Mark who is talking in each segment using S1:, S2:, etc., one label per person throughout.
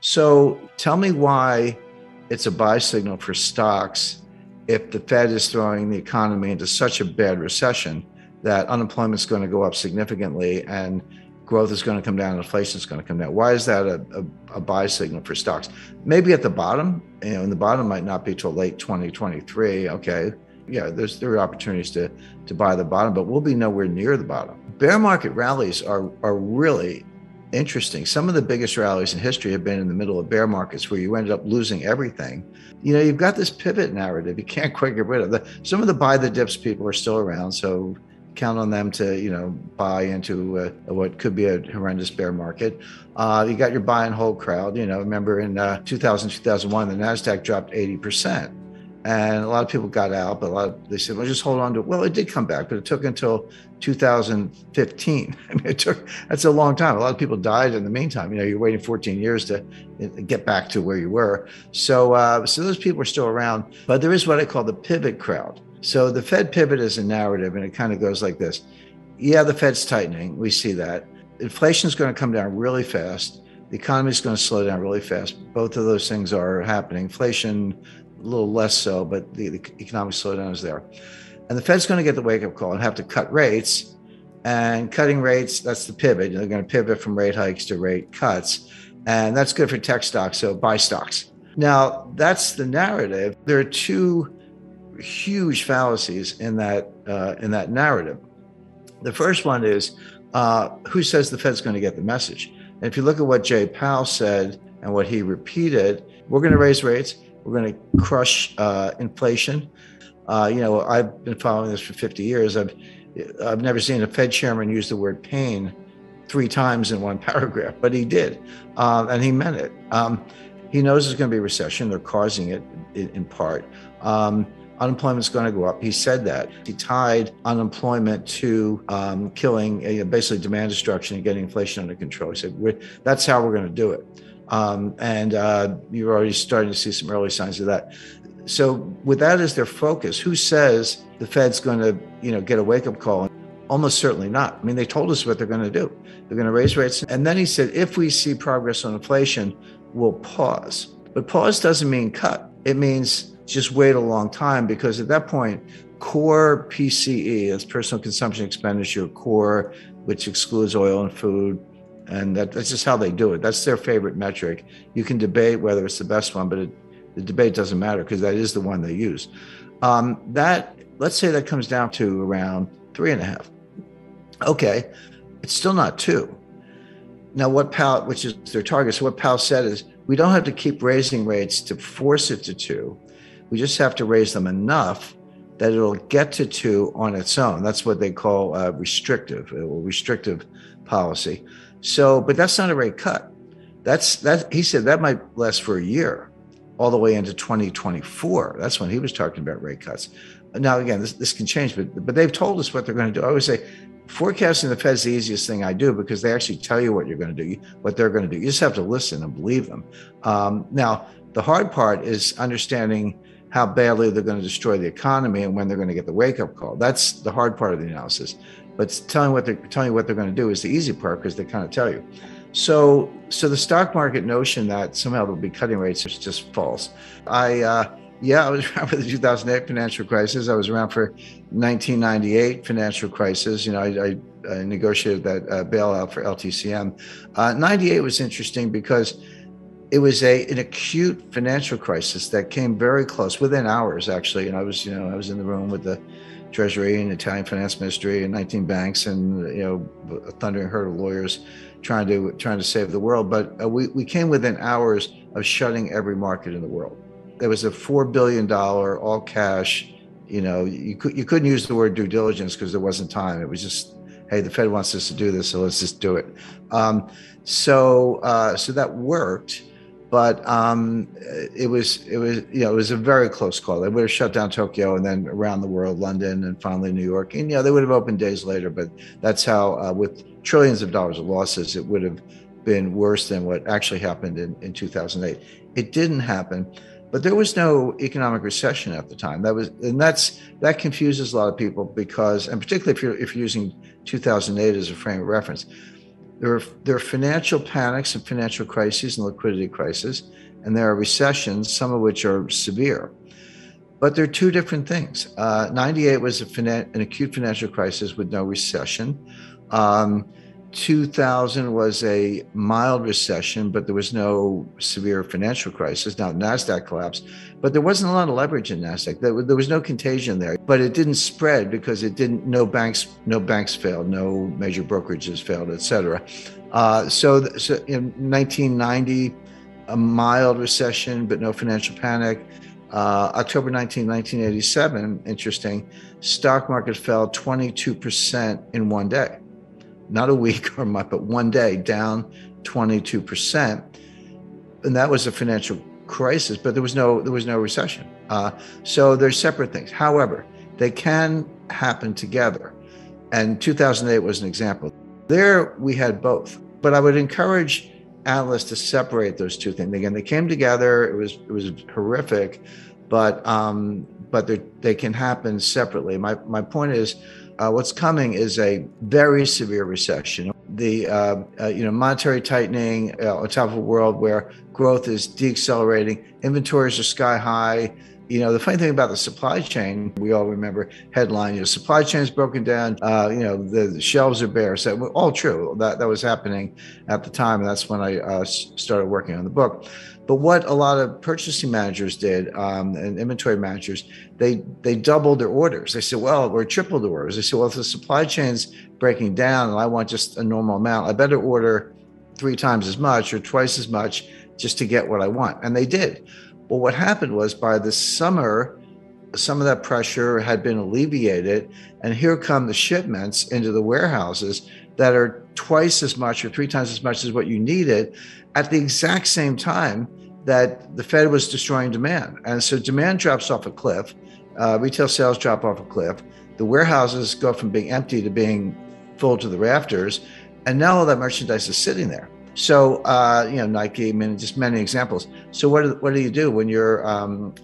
S1: So tell me why it's a buy signal for stocks if the Fed is throwing the economy into such a bad recession that unemployment is going to go up significantly and growth is going to come down, inflation is going to come down. Why is that a buy signal for stocks? Maybe at the bottom, and the bottom might not be till late 2023. Okay. Yeah, there are opportunities to buy the bottom, but we'll be nowhere near the bottom. Bear market rallies are really interesting. Some of the biggest rallies in history have been in the middle of bear markets where you ended up losing everything. You've got this pivot narrative. You can't quite get rid of. Some of the buy the dips people are still around, so count on them to buy into what could be a horrendous bear market. You got your buy and hold crowd. Remember in 2000, 2001, the NASDAQ dropped 80%. And a lot of people got out, but they said, well, just hold on to it. Well, it did come back, but it took until 2015. I mean, that's a long time. A lot of people died in the meantime. You're waiting 14 years to get back to where you were. So those people are still around, but there is what I call the pivot crowd. So the Fed pivot is a narrative, and it kind of goes like this. Yeah, the Fed's tightening. We see that. Inflation is going to come down really fast. The economy is going to slow down really fast. Both of those things are happening. Inflation, a little less so, but the economic slowdown is there. And the Fed's going to get the wake-up call and have to cut rates. And cutting rates, that's the pivot. They're going to pivot from rate hikes to rate cuts. And that's good for tech stocks, so buy stocks. Now, that's the narrative. There are two huge fallacies in that narrative. The first one is, who says the Fed's going to get the message? And if you look at what Jay Powell said and what he repeated, we're going to raise rates. We're going to crush inflation. I've been following this for 50 years. I've never seen a Fed chairman use the word pain 3 times in one paragraph, but he did, and he meant it. He knows there's going to be a recession. They're causing it in part. Unemployment's going to go up. He said that. He tied unemployment to killing, basically demand destruction and getting inflation under control. He said, that's how we're going to do it. And you're already starting to see some early signs of that. So with that as their focus, who says the Fed's going to, get a wake-up call? Almost certainly not. I mean, they told us what they're going to do. They're going to raise rates. And then he said, if we see progress on inflation, we'll pause. But pause doesn't mean cut. It means just wait a long time, because at that point, core PCE, that's personal consumption expenditure, core, which excludes oil and food, and that's just how they do it. That's their favorite metric. You can debate whether it's the best one, but the debate doesn't matter because that is the one they use. Let's say that comes down to around 3.5. Okay, it's still not 2. Now, what Powell, which is their target, so what Powell said is, we don't have to keep raising rates to force it to 2. We just have to raise them enough that it'll get to 2 on its own. That's what they call restrictive policy. So, but that's not a rate cut. He said that might last for a year, all the way into 2024. That's when he was talking about rate cuts. Now, again, this can change, but they've told us what they're going to do. I always say, forecasting the Fed's the easiest thing I do, because they actually tell you what you're going to do, what they're going to do. You just have to listen and believe them. Now, the hard part is understanding how badly they're going to destroy the economy and when they're going to get the wake-up call. That's the hard part of the analysis. But telling what they're going to do is the easy part, because they kind of tell you. So the stock market notion that somehow they'll be cutting rates is just false. I was around for the 2008 financial crisis. I was around for 1998 financial crisis. I negotiated that bailout for LTCM. 98 was interesting because it was an acute financial crisis that came very close, within hours, actually. And I was in the room with the Treasury and Italian finance ministry and 19 banks and, a thundering herd of lawyers trying to save the world. But we came within hours of shutting every market in the world. There was a $4 billion all cash. You couldn't use the word due diligence because there wasn't time. It was just, hey, the Fed wants us to do this, so let's just do it. So that worked. But it was a very close call. They would have shut down Tokyo and then around the world, London, and finally New York. And they would have opened days later. But that's how, with trillions of dollars of losses, it would have been worse than what actually happened in 2008. It didn't happen, but there was no economic recession at the time. That confuses a lot of people because, and particularly if you're using 2008 as a frame of reference. There are financial panics and financial crises and liquidity crises, and there are recessions, some of which are severe. But they're two different things. 98 was an acute financial crisis with no recession. 2000 was a mild recession, but there was no severe financial crisis. Now, NASDAQ collapsed, but there wasn't a lot of leverage in NASDAQ. There was no contagion there, but it didn't spread because no banks failed, no major brokerages failed, et cetera. So in 1990, a mild recession, but no financial panic. October 19, 1987, interesting, stock market fell 22% in one day. Not a week or a month, but one day, down 22%. And that was a financial crisis, but there was no recession. So they're separate things. However, they can happen together. And 2008 was an example. There we had both. But I would encourage analysts to separate those two things. Again, they came together. It was horrific, but they can happen separately. My point is, what's coming is a very severe recession. The monetary tightening on top of a world where growth is deaccelerating, inventories are sky high. The funny thing about the supply chain, we all remember headline, supply chain is broken down, the shelves are bare. So all true, that was happening at the time. And that's when I started working on the book. But what a lot of purchasing managers did, and inventory managers, they doubled their orders. They said, or tripled the orders. They said, if the supply chain's breaking down and I want just a normal amount, I better order 3 times as much or twice as much just to get what I want. And they did. Well, what happened was by the summer, some of that pressure had been alleviated, and here come the shipments into the warehouses that are twice as much or 3 times as much as what you needed at the exact same time that the Fed was destroying demand. And so demand drops off a cliff, retail sales drop off a cliff, the warehouses go from being empty to being full to the rafters, and now all that merchandise is sitting there. So, Nike, just many examples. So what do you do when you're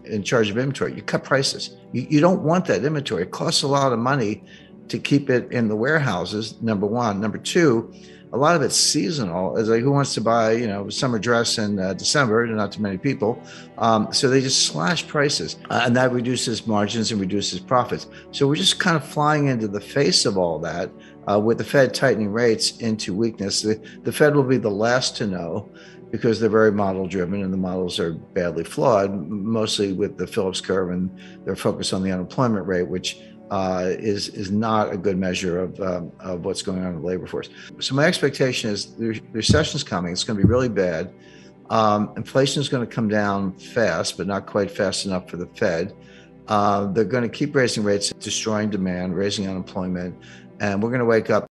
S1: in charge of inventory? You cut prices. You don't want that inventory. It costs a lot of money to keep it in the warehouses, number one. Number two, a lot of it's seasonal. It's like, who wants to buy, a summer dress in December? Not too many people. So they just slash prices, and that reduces margins and reduces profits. So we're just kind of flying into the face of all that. With the Fed tightening rates into weakness. The Fed will be the last to know because they're very model driven and the models are badly flawed, mostly with the Phillips curve and their focus on the unemployment rate, which is not a good measure of what's going on in the labor force. So my expectation is the recession's coming. It's going to be really bad. Inflation is going to come down fast, but not quite fast enough for the Fed. They're going to keep raising rates, destroying demand, raising unemployment. And we're going to wake up